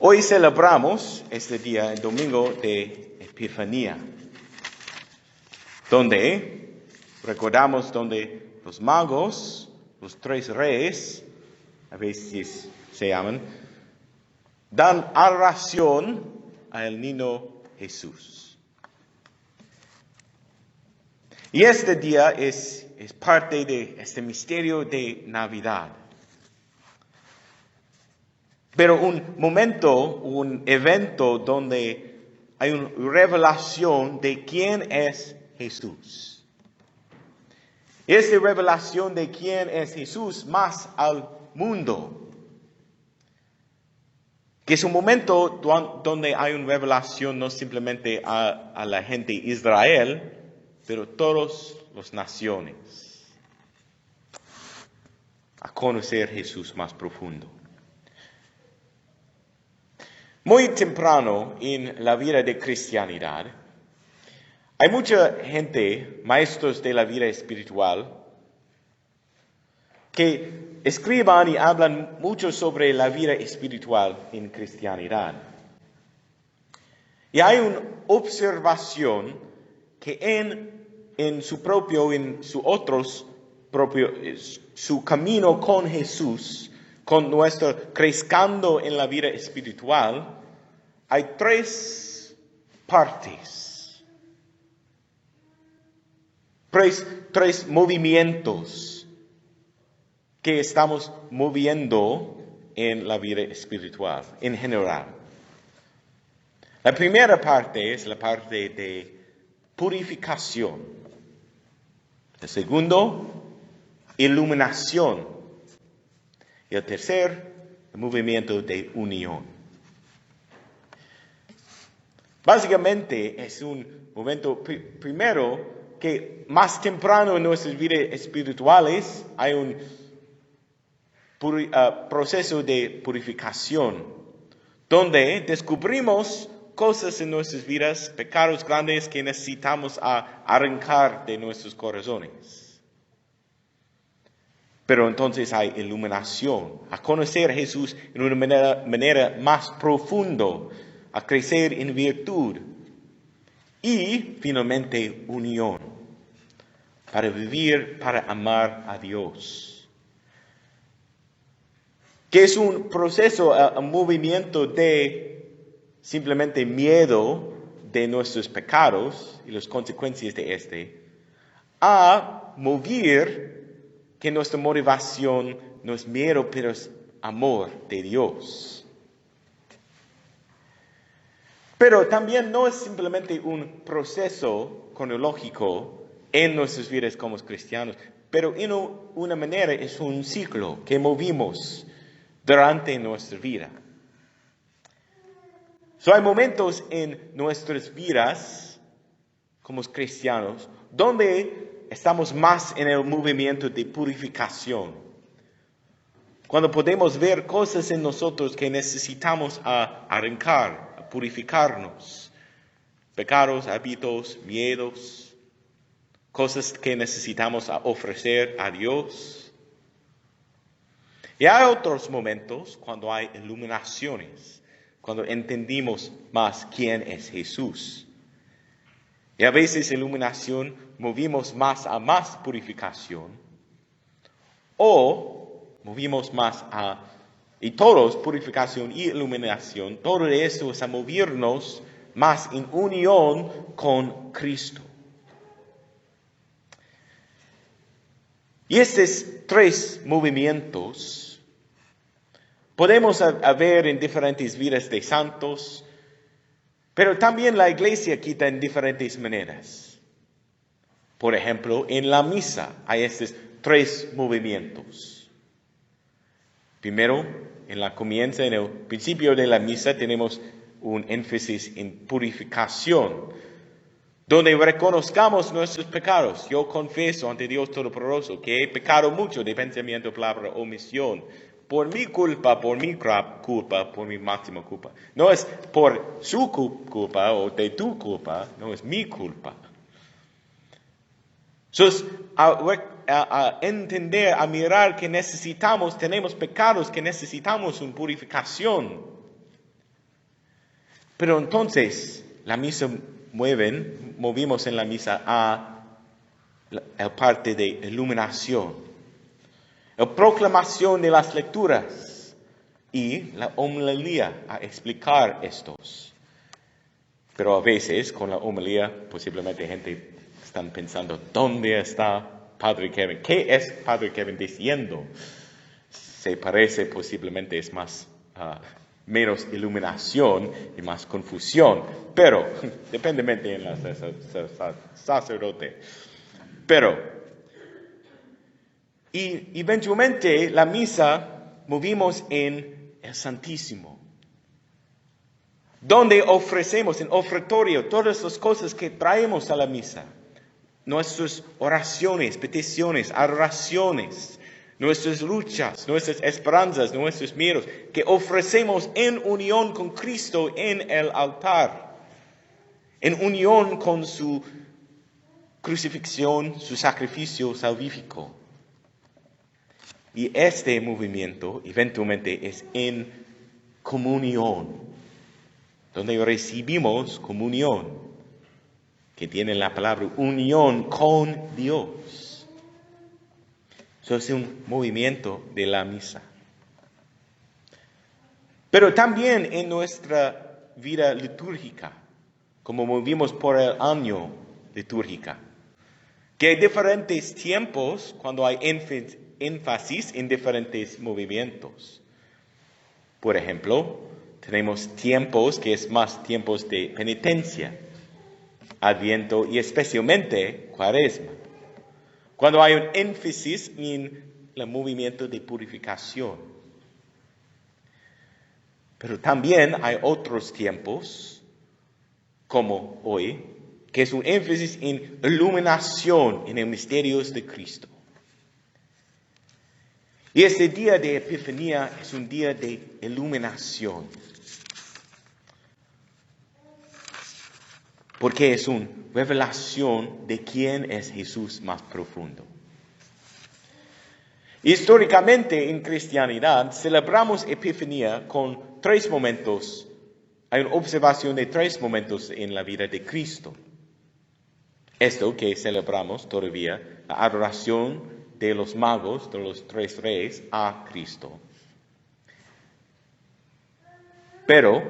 Hoy celebramos este día, el domingo de Epifanía, donde recordamos donde los magos, los tres reyes, a veces se llaman, dan adoración al niño Jesús. Y este día es parte de este misterio de Navidad. Pero un momento, un evento donde hay una revelación de quién es Jesús. Esta revelación de quién es Jesús más al mundo. Que es un momento donde hay una revelación no simplemente a la gente de Israel, pero todas las naciones. A conocer Jesús más profundo. Muy temprano en la vida de cristianidad, hay mucha gente, maestros de la vida espiritual, que escriban y hablan mucho sobre la vida espiritual en cristianidad. Y hay una observación que en su camino con Jesús, con nuestro creciendo en la vida espiritual, hay tres partes, tres movimientos que estamos moviendo en la vida espiritual, en general. La primera parte es la parte de purificación. El segundo, iluminación. Y el tercer, el movimiento de unión. Básicamente es un momento primero que más temprano en nuestras vidas espirituales hay un proceso de purificación, donde descubrimos cosas en nuestras vidas, pecados grandes que necesitamos arrancar de nuestros corazones. Pero entonces hay iluminación, a conocer a Jesús en una manera más profunda, a crecer en virtud. Y finalmente unión, para vivir, para amar a Dios. Que es un proceso, un movimiento de simplemente miedo de nuestros pecados y las consecuencias de a mover que nuestra motivación no es miedo, pero es amor de Dios. Pero también no es simplemente un proceso cronológico en nuestras vidas como cristianos, pero en una manera es un ciclo que movimos durante nuestra vida. Hay momentos en nuestras vidas como cristianos donde estamos más en el movimiento de purificación. Cuando podemos ver cosas en nosotros que necesitamos arrancar, a purificarnos. Pecados, hábitos, miedos, cosas que necesitamos ofrecer a Dios. Y hay otros momentos cuando hay iluminaciones, cuando entendimos más quién es Jesús. Y a veces iluminación movimos más a más purificación. O movimos más y todos, purificación y iluminación, todo eso es a movernos más en unión con Cristo. Y estos tres movimientos podemos ver en diferentes vidas de santos, pero también la iglesia quita en diferentes maneras. Por ejemplo, en la misa hay estos tres movimientos. Primero, en el principio de la misa tenemos un énfasis en purificación, donde reconozcamos nuestros pecados. Yo confieso ante Dios Todopoderoso que he pecado mucho de pensamiento, palabra, omisión, por mi culpa, por mi máxima culpa. No es por su culpa o de tu culpa, no es mi culpa. Entonces, a entender, a mirar que tenemos pecados, que necesitamos una purificación. Pero entonces, la misa movimos en la misa a la parte de iluminación, la proclamación de las lecturas y la homilía a explicar estos. Pero a veces con la homilía posiblemente gente está pensando, ¿dónde está Padre Kevin? ¿Qué es Padre Kevin diciendo? Se parece posiblemente es más menos iluminación y más confusión, pero dependientemente en el sacerdote. Pero, y eventualmente la misa movimos en el Santísimo, donde ofrecemos en ofratorio todas las cosas que traemos a la misa, nuestras oraciones, peticiones, adoraciones, nuestras luchas, nuestras esperanzas, nuestros miedos, que ofrecemos en unión con Cristo en el altar, en unión con su crucifixión, su sacrificio salvífico. Y este movimiento eventualmente es en comunión, donde recibimos comunión, que tiene la palabra unión con Dios. Eso es un movimiento de la misa. Pero también en nuestra vida litúrgica, como movimos por el año litúrgica, que hay diferentes tiempos cuando hay énfasis en diferentes movimientos. Por ejemplo, tenemos tiempos que es más tiempos de penitencia, Adviento y especialmente Cuaresma, cuando hay un énfasis en el movimiento de purificación. Pero también hay otros tiempos, como hoy, que es un énfasis en iluminación en el misterio de Cristo. Y este día de Epifanía es un día de iluminación, porque es una revelación de quién es Jesús más profundo. Históricamente en cristianidad celebramos Epifanía con 3 momentos. Hay una observación de 3 momentos en la vida de Cristo. Esto que celebramos todavía, la adoración de los magos, de los 3 reyes, a Cristo. Pero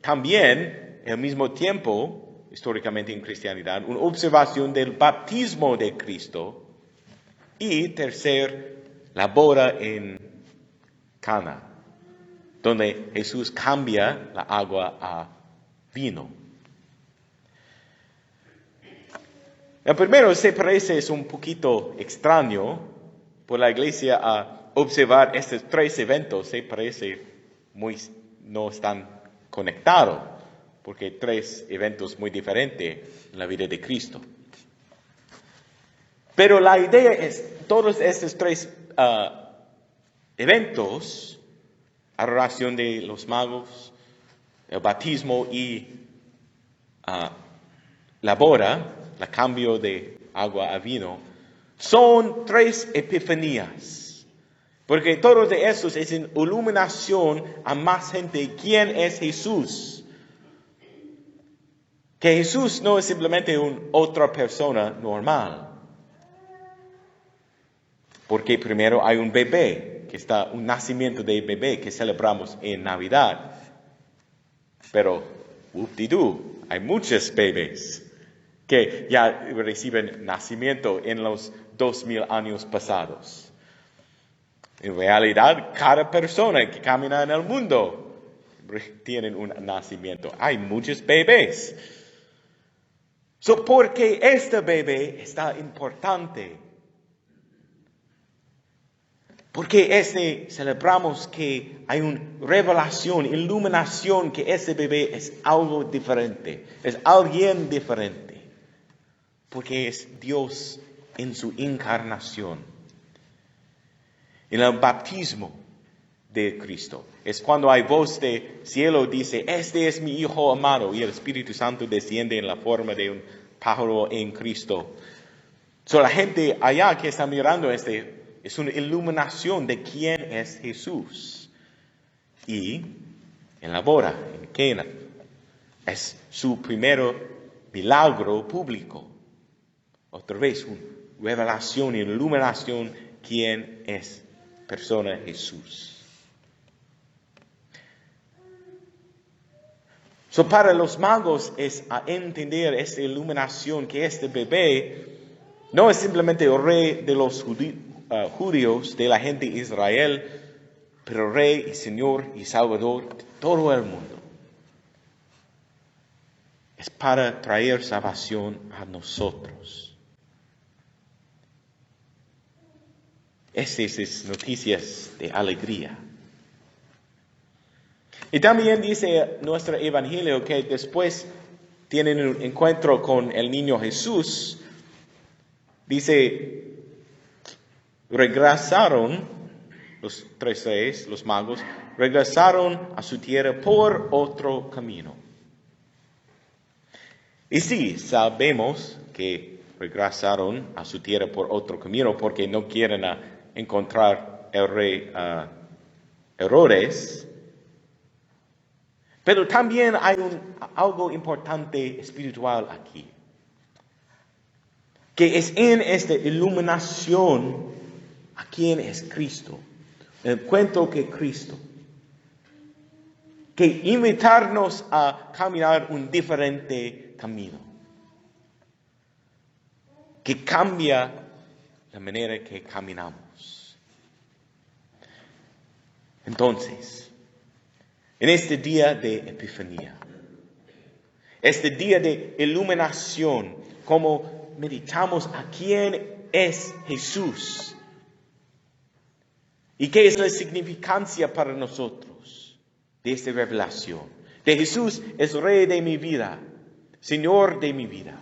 también, al mismo tiempo, históricamente en cristianidad, una observación del bautismo de Cristo. Y tercer, la boda en Cana, donde Jesús cambia la agua a vino. El primero se parece, es un poquito extraño por la iglesia a observar estos 3 eventos, se parece no están conectados, porque 3 eventos muy diferentes en la vida de Cristo. Pero la idea es, todos estos 3 eventos, adoración de los magos, el bautismo y la boda, el cambio de agua a vino, son 3 epifanías. Porque todos de esos es en iluminación a más gente quién es Jesús. Que Jesús no es simplemente otra persona normal. Porque primero hay un bebé, un nacimiento de bebé que celebramos en Navidad. Pero, hay muchos bebés que ya reciben nacimiento en los 2000 años pasados. En realidad, cada persona que camina en el mundo tiene un nacimiento. Hay muchos bebés. Porque este bebé está importante. Porque celebramos que hay una revelación, iluminación, que ese bebé es algo diferente, es alguien diferente. Porque es Dios en su encarnación. En el bautismo de Cristo, es cuando hay voz de cielo dice, este es mi Hijo amado, y el Espíritu Santo desciende en la forma de un pájaro en Cristo. La gente allá que está mirando es una iluminación de quién es Jesús. Y en la boda, en Cana, Es su primer milagro público. Otra vez, una revelación y iluminación quién es persona Jesús. Para los magos es a entender esta iluminación que este bebé no es simplemente el rey de los judíos, de la gente de Israel, pero rey y señor y salvador de todo el mundo. Es para traer salvación a nosotros. Estas son noticias de alegría. Y también dice nuestro evangelio que después tienen un encuentro con el niño Jesús. Dice, regresaron, los 3 reyes, los magos, regresaron a su tierra por otro camino. Y sí, sabemos que regresaron a su tierra por otro camino porque no quieren encontrar el rey Herodes. Pero también hay algo importante espiritual aquí, que es en esta iluminación a quién es Cristo, el encuentro que Cristo, que invitarnos a caminar un diferente camino, que cambia la manera que caminamos. Entonces, en este día de Epifanía, este día de iluminación, como meditamos a quién es Jesús y qué es la significancia para nosotros de esta revelación. De Jesús es Rey de mi vida, Señor de mi vida.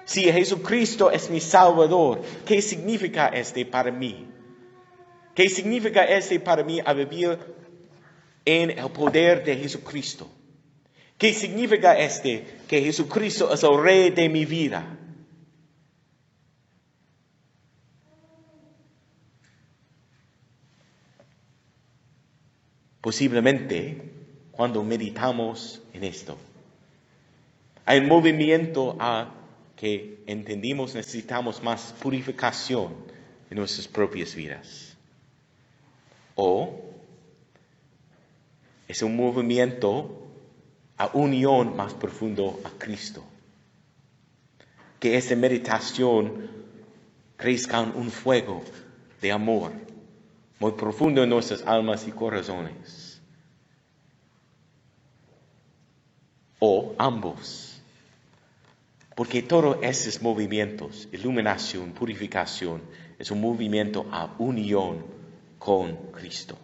Si Jesucristo es mi Salvador, ¿qué significa este para mí? ¿Qué significa este para mí a vivir en el poder de Jesucristo? ¿Qué significa que Jesucristo es el Rey de mi vida? Posiblemente, cuando meditamos en esto, hay un movimiento a que entendimos necesitamos más purificación en nuestras propias vidas. O es un movimiento a unión más profundo a Cristo. Que esta meditación crezca en un fuego de amor muy profundo en nuestras almas y corazones. O ambos. Porque todos esos movimientos, iluminación, purificación, es un movimiento a unión con Cristo.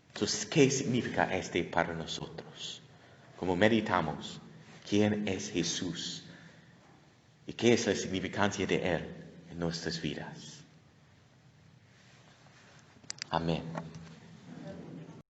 Entonces, ¿qué significa para nosotros? Como meditamos, ¿quién es Jesús? ¿Y qué es la significancia de Él en nuestras vidas? Amén.